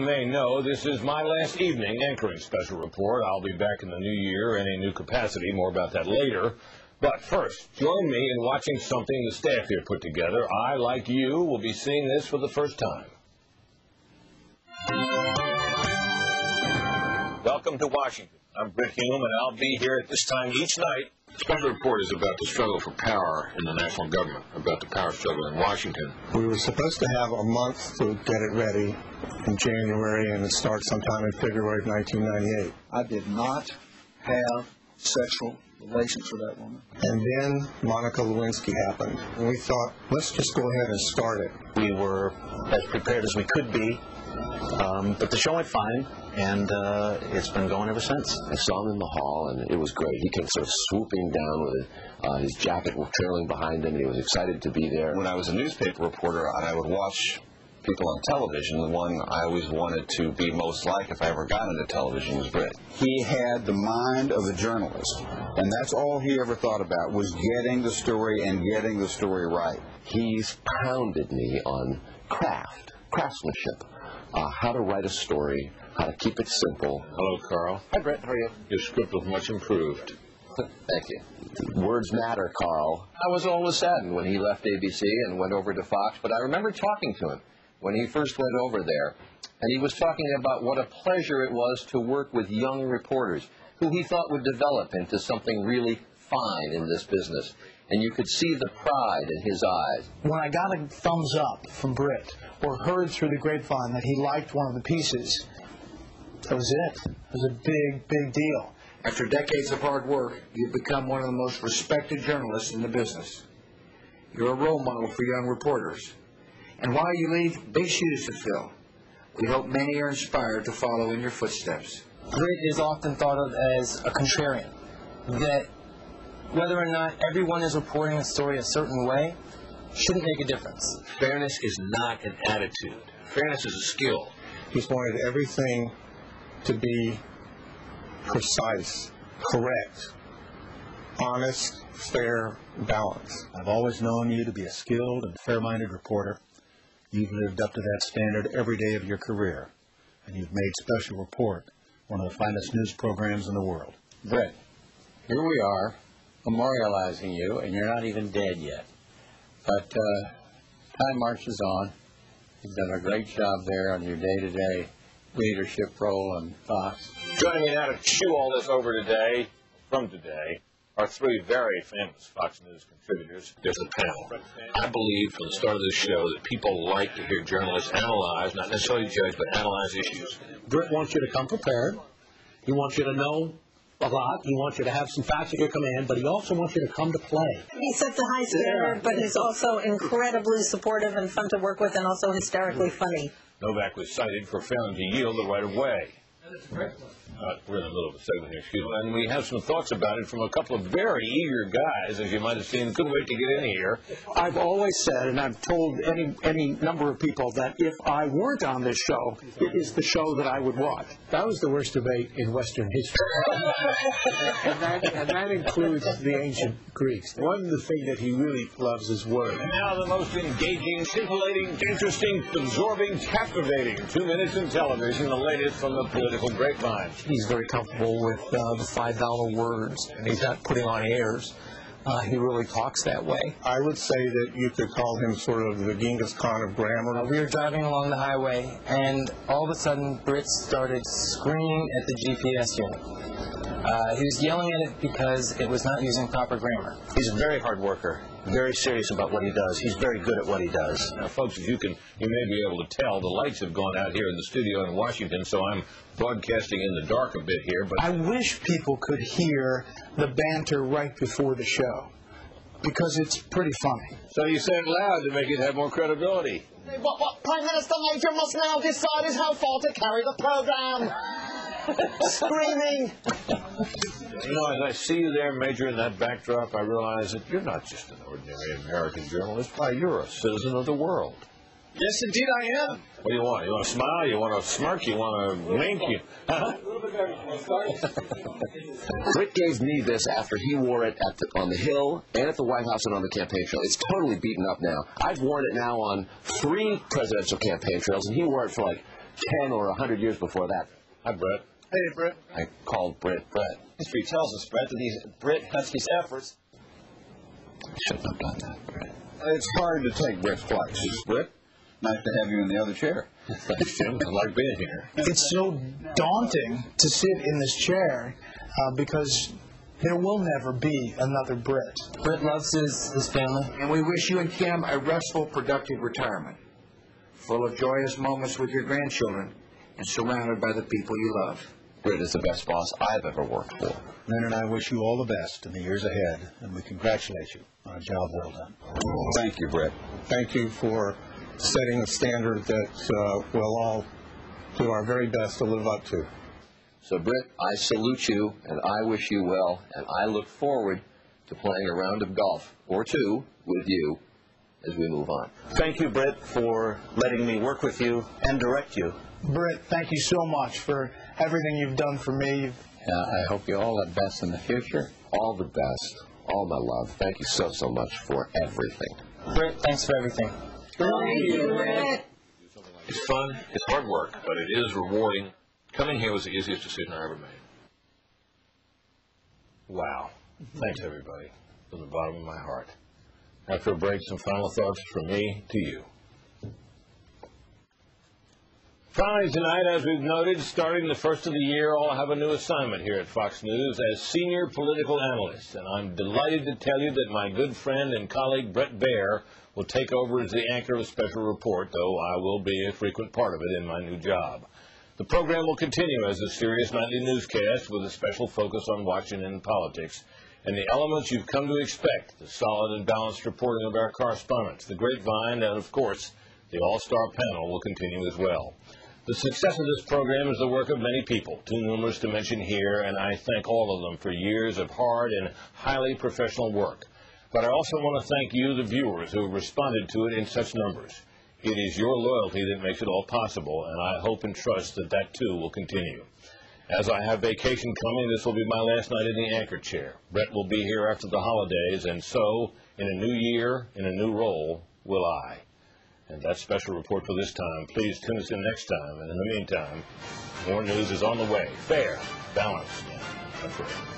may know, this is my last evening anchoring Special Report. I'll be back in the new year in a new capacity. More about that later. But first, join me in watching something the staff here put together. I, like you, will be seeing this for the first time. Welcome to Washington. I'm Brit Hume, and I'll be here at this time each night. Special Report is about the struggle for power in the national government, about the power struggle in Washington. We were supposed to have a month to get it ready in January, and it starts sometime in February of 1998. I did not have sexual relations with that woman. And then Monica Lewinsky happened, and we thought, let's just go ahead and start it. We were as prepared as we could be, but the show went fine, and it's been going ever since. I saw him in the hall, and it was great. He came sort of swooping down with his jacket trailing behind him, and he was excited to be there. When I was a newspaper reporter, and I would watch people on television, the one I always wanted to be most like if I ever got into television was Brit. He had the mind of a journalist, and that's all he ever thought about, was getting the story and getting the story right. He's pounded me on craftsmanship, how to write a story, how to keep it simple. Hello, Carl. Hi, Brett. How are you? Your script was much improved. Thank you. Words matter, Carl. I was always saddened when he left ABC and went over to Fox, but I remember talking to him when he first went over there, and he was talking about what a pleasure it was to work with young reporters who he thought would develop into something really fine in this business. And you could see the pride in his eyes. When I got a thumbs up from Brit, or heard through the grapevine that he liked one of the pieces, that was it. It was a big, big deal. After decades of hard work, you've become one of the most respected journalists in the business. You're a role model for young reporters. And while you leave big shoes to fill, we hope many are inspired to follow in your footsteps. Brit is often thought of as a contrarian, that whether or not everyone is reporting a story a certain way shouldn't make a difference. Fairness is not an attitude. Fairness is a skill. He's wanted everything to be precise, correct, honest, fair, balanced. I've always known you to be a skilled and fair-minded reporter. You've lived up to that standard every day of your career, and you've made Special Report one of the finest news programs in the world. Brit, here we are, memorializing you, and you're not even dead yet. But time marches on. You've done a great job there on your day-to-day leadership role on Fox. Joining me now to chew all this over today, are three very famous Fox News contributors. There's the panel. I believe from the start of this show that people like to hear journalists analyze, not necessarily judge, but analyze issues. Brit wants you to come prepared. He wants you to know a lot. He wants you to have some facts at your command, but he also wants you to come to play. He sets a high standard, but he's also incredibly supportive and fun to work with, and also hysterically funny. Novak was cited for failing to yield the right of way. We're in the middle of a segment here, excuse me. And we have some thoughts about it from a couple of very eager guys, as you might have seen. Couldn't wait to get in here. I've always said, and I've told any number of people, that if I weren't on this show, it is the show that I would watch. That was the worst debate in Western history. and that includes the ancient Greeks. One thing that he really loves is words. And now the most engaging, scintillating, interesting, absorbing, captivating 2 minutes in television, the latest from the political grapevine. He's very comfortable with the $5 words, and he's not putting on airs. He really talks that way. I would say that you could call him sort of the Genghis Khan of grammar. We were driving along the highway, and all of a sudden, Brit started screaming at the GPS unit. He was yelling at it because it was not using proper grammar. He's a very hard worker, very serious about what he does. He's very good at what he does. Now, folks, as you may be able to tell, the lights have gone out here in the studio in Washington, so I'm broadcasting in the dark a bit here. But I wish people could hear the banter right before the show, because it's pretty funny. So you say it loud to make it have more credibility. What Prime Minister Major must now decide is how far to carry the program. Screaming. You know, as I see you there, Major, in that backdrop, I realize that you're not just an ordinary American journalist. Why, you're a citizen of the world. Yes, indeed I am. What do you want? You want to smile? You want to smirk? You want to wink? Brit gave me this after he wore it on the Hill and at the White House and on the campaign trail. It's totally beaten up now. I've worn it now on 3 presidential campaign trails, and he wore it for like 10 or 100 years before that. Hi, Brett. Hey, Britt. I called Brit Brett. History tells us, Brett, that these Brit Husky's efforts. Shouldn't have done that, Brit. It's hard to take Brit's place. Brit, nice to have you in the other chair. Thanks, Jim. I like being here. It's so daunting to sit in this chair because there will never be another Brit. Brit loves his family. And we wish you and Kim a restful, productive retirement, full of joyous moments with your grandchildren and surrounded by the people you love. Brit is the best boss I've ever worked for. Lynn and I wish you all the best in the years ahead, and we congratulate you on a job well done. Thank you, Brit. Thank you for setting a standard that we'll all do our very best to live up to. So, Brit, I salute you, and I wish you well, and I look forward to playing a round of golf, or two, with you as we move on. Thank you, Britt, for letting me work with you and direct you. Britt, thank you so much for everything you've done for me. I hope you all the best in the future. All the best. All my love. Thank you so, so much for everything. Britt, thanks for everything. Thank you, Britt. It's fun. It's hard work, but it is rewarding. Coming here was the easiest decision I ever made. Wow. Thanks, everybody, from the bottom of my heart. After a break, some final thoughts from me to you. Finally, tonight, as we've noted, starting the first of the year, I'll have a new assignment here at Fox News as senior political analyst, and I'm delighted to tell you that my good friend and colleague Bret Baier will take over as the anchor of a special report, though I will be a frequent part of it in my new job. The program will continue as a serious nightly newscast with a special focus on Washington politics and the elements you've come to expect, the solid and balanced reporting of our correspondents, the grapevine, and, of course, the all-star panel will continue as well. The success of this program is the work of many people, too numerous to mention here, and I thank all of them for years of hard and highly professional work. But I also want to thank you, the viewers, who have responded to it in such numbers. It is your loyalty that makes it all possible, and I hope and trust that that, too, will continue. As I have vacation coming, this will be my last night in the anchor chair. Bret will be here after the holidays, and so, in a new year, in a new role, will I. And that's special report for this time. Please tune us in next time, and in the meantime, more news is on the way. Fair, balanced, and fair.